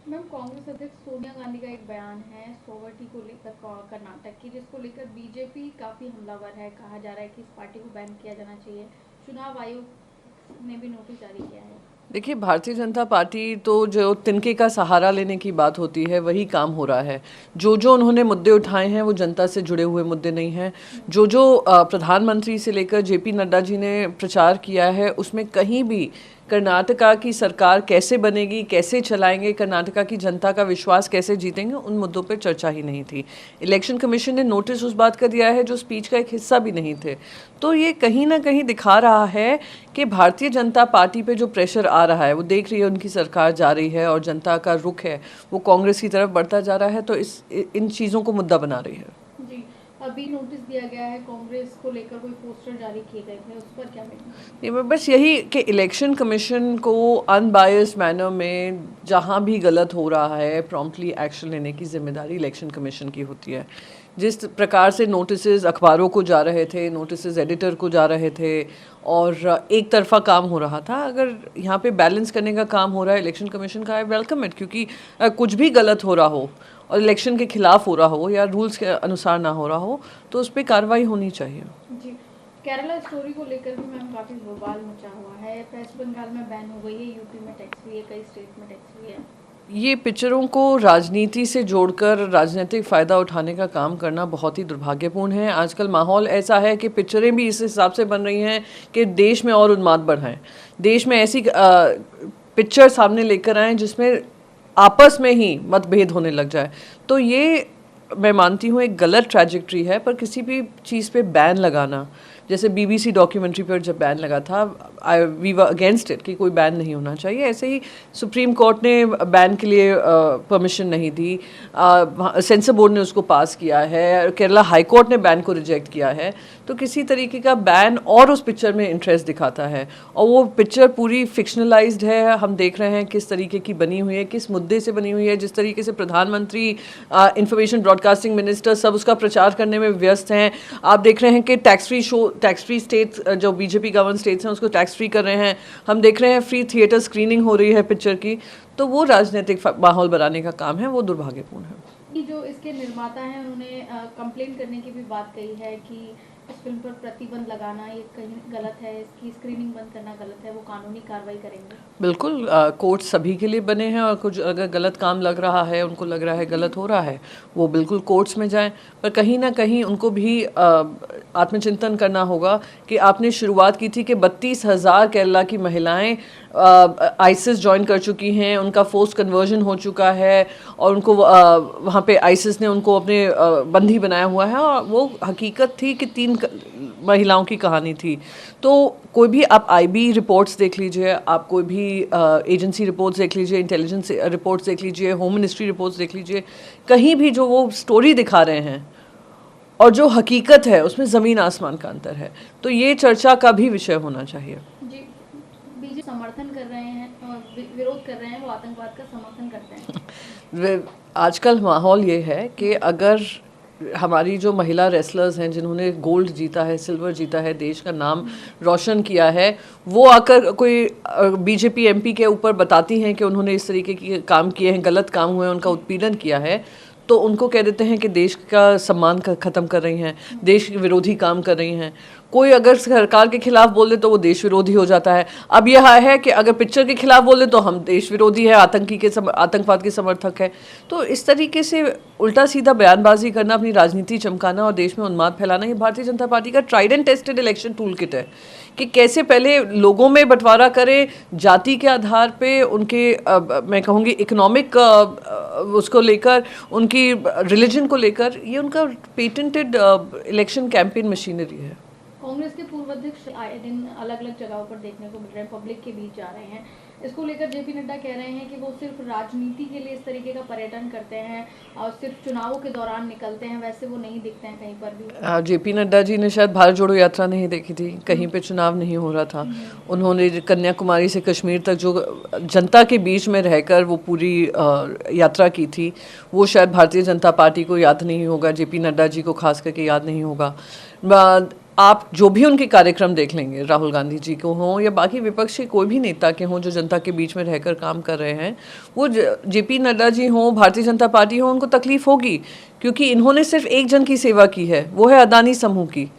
Ma'am, Congress अध्यक्ष सोनिया गांधी का एक बयान है सोवटी को लेकर कर्नाटक की, जिसको लेकर बीजेपी काफी हमलावर है। कहा जा रहा है कि इस पार्टी को बैन किया जाना चाहिए। चुनाव आयोग ने भी नोटिस जारी किया है। देखिए, भारतीय जनता पार्टी तो जो तिनके का सहारा लेने की बात होती है वही काम हो रहा है। जो जो उन्होंने मुद्दे उठाए हैं वो जनता से जुड़े हुए मुद्दे नहीं हैं। जो जो प्रधानमंत्री से लेकर जेपी नड्डा जी ने प्रचार किया है उसमें कहीं भी कर्नाटका की सरकार कैसे बनेगी, कैसे चलाएंगे, कर्नाटका की जनता का विश्वास कैसे जीतेंगे, उन मुद्दों पर चर्चा ही नहीं थी। इलेक्शन कमीशन ने नोटिस उस बात का दिया है जो स्पीच का एक हिस्सा भी नहीं थे। तो ये कहीं ना कहीं दिखा रहा है कि भारतीय जनता पार्टी पे जो प्रेशर आ रहा है, वो देख रही है उनकी सरकार जा रही है और जनता का रुख है वो कांग्रेस की तरफ बढ़ता जा रहा है, तो इन चीज़ों को मुद्दा बना रही है। जी, अभी नोटिस दिया गया है कांग्रेस को लेकर, कोई पोस्टर जारी किए गए थे, उस पर क्या कहेंगे? ये बस यही कि इलेक्शन कमीशन को अनबायस्ड मैनर में जहाँ भी गलत हो रहा है प्रॉम्प्टली एक्शन लेने की जिम्मेदारी इलेक्शन कमीशन की होती है। जिस प्रकार से नोटिसेस अखबारों को जा रहे थे, नोटिसेस एडिटर को जा रहे थे और एक तरफा काम हो रहा था, अगर यहाँ पे बैलेंस करने का काम हो रहा है इलेक्शन कमीशन का, आई वेलकम इट। क्योंकि कुछ भी गलत हो रहा हो और इलेक्शन के खिलाफ हो रहा हो या रूल्स के अनुसार ना हो रहा हो तो उस पर कार्रवाई होनी चाहिए। जी, केरला स्टोरी को लेकर भी मैम काफी बवाल मचा हुआ है। वेस्ट बंगाल में बैन हो गई है, यूपी में टैक्स फ्री है, कई स्टेट में टैक्स फ्री है। ये पिक्चरों को राजनीति से जोड़कर राजनीतिक फ़ायदा उठाने का काम करना बहुत ही दुर्भाग्यपूर्ण है। आजकल माहौल ऐसा है कि पिक्चरें भी इस हिसाब से बन रही हैं कि देश में और उन्माद बढ़ाएं, देश में ऐसी पिक्चर सामने लेकर आएँ जिसमें आपस में ही मतभेद होने लग जाए। तो ये मैं मानती हूँ एक गलत ट्रैजेक्टरी है। पर किसी भी चीज़ पे बैन लगाना, जैसे बीबीसी डॉक्यूमेंट्री पर जब बैन लगा था, वी वर अगेंस्ट इट कि कोई बैन नहीं होना चाहिए। ऐसे ही सुप्रीम कोर्ट ने बैन के लिए परमिशन नहीं दी, सेंसर बोर्ड ने उसको पास किया है, केरला हाई कोर्ट ने बैन को रिजेक्ट किया है। तो किसी तरीके का बैन और उस पिक्चर में इंटरेस्ट दिखाता है, और वो पिक्चर पूरी फिक्शनलाइज्ड है। हम देख रहे हैं किस तरीके की बनी हुई है, किस मुद्दे से बनी हुई है, जिस तरीके से प्रधानमंत्री, इंफॉर्मेशन ब्रॉडकास्टिंग मिनिस्टर सब उसका प्रचार करने में व्यस्त हैं। आप देख रहे हैं कि टैक्स फ्री स्टेट्स जो बीजेपी गवर्न स्टेट्स हैं उसको टैक्स फ्री कर रहे हैं। हम देख रहे हैं फ्री थिएटर स्क्रीनिंग हो रही है पिक्चर की। तो वो राजनीतिक माहौल बनाने का काम है, वो दुर्भाग्यपूर्ण है। कि जो इसके निर्माता हैं उन्होंने कंप्लेन करने की भी बात कही है कि इस फिल्म पर प्रतिबंध लगाना ये कहीं गलत है, इसकी स्क्रीनिंग बंद करना गलत है, वो कानूनी कार्रवाई करेंगे। बिल्कुल, कोर्ट सभी के लिए बने हैं और कुछ अगर गलत काम लग रहा है, उनको लग रहा है गलत हो रहा है, वो बिल्कुल कोर्ट्स में जाएं। पर कहीं ना कहीं उनको भी आत्मचिंतन करना होगा कि आपने शुरुआत की थी कि 32,000 केरला की महिलाएं आईसिस ज्वाइन कर चुकी हैं, उनका फोर्स कन्वर्जन हो चुका है और उनको वहाँ पे आईसिस ने उनको अपने बंदी बनाया हुआ है। और वो हकीकत थी कि 3 महिलाओं की कहानी थी। तो कोई भी आप आईबी रिपोर्ट्स देख लीजिए, आप कोई भी एजेंसी रिपोर्ट्स देख लीजिए, इंटेलिजेंस रिपोर्ट्स देख लीजिए, होम मिनिस्ट्री रिपोर्ट्स देख लीजिए, कहीं भी जो वो स्टोरी दिखा रहे हैं और जो हकीकत है उसमें ज़मीन आसमान का अंतर है। तो ये चर्चा का भी विषय होना चाहिए। जी, बीजेपी समर्थन कर रहे हैं और विरोध कर रहे हैं, वो आतंकवाद का समर्थन करते हैं। आजकल माहौल ये है कि अगर हमारी जो महिला रेसलर्स हैं जिन्होंने गोल्ड जीता है, सिल्वर जीता है, देश का नाम रोशन किया है, वो आकर कोई बीजेपी एमपी के ऊपर बताती हैं कि उन्होंने इस तरीके के काम किए हैं, गलत काम हुए हैं, उनका उत्पीड़न किया है, तो उनको कह देते हैं कि देश का सम्मान ख़त्म कर रही हैं, देश विरोधी काम कर रही हैं। कोई अगर सरकार के खिलाफ बोल दे तो वो देश विरोधी हो जाता है। अब यह है कि अगर पिक्चर के खिलाफ बोल दे तो हम देश विरोधी है, आतंकवाद के समर्थक है। तो इस तरीके से उल्टा सीधा बयानबाजी करना, अपनी राजनीति चमकाना और देश में उन्माद फैलाना, ये भारतीय जनता पार्टी का tried and tested election tool kit है कि कैसे पहले लोगों में बंटवारा करें, जाति के आधार पे उनके मैं कहूँगी इकोनॉमिक उसको लेकर, उनकी रिलीजन को लेकर। ये उनका पेटेंटेड इलेक्शन कैंपेन मशीनरी है। कांग्रेस के पूर्व अध्यक्ष आए दिन अलग अलग जगहों पर देखने को मिल रहे हैं, पब्लिक के बीच जा रहे हैं। इसको लेकर जेपी नड्डा कह रहे हैं कि वो सिर्फ राजनीति के लिए इस तरीके का पर्यटन करते हैं और सिर्फ चुनावों के दौरान निकलते हैं, वैसे वो नहीं दिखते हैं कहीं पर भी। जेपी नड्डा जी ने शायद भारत जोड़ो यात्रा नहीं देखी थी, कहीं पे चुनाव नहीं हो रहा था। उन्होंने कन्याकुमारी से कश्मीर तक जो जनता के बीच में रहकर वो पूरी यात्रा की थी, वो शायद भारतीय जनता पार्टी को याद नहीं होगा, जेपी नड्डा जी को खास करके याद नहीं होगा। आप जो भी उनके कार्यक्रम देख लेंगे, राहुल गांधी जी को हों या बाकी विपक्ष के कोई भी नेता के हों जो जनता के बीच में रहकर काम कर रहे हैं, वो जेपी नड्डा जी हों, भारतीय जनता पार्टी हो, उनको तकलीफ होगी, क्योंकि इन्होंने सिर्फ एक जन की सेवा की है, वो है अदानी समूह की।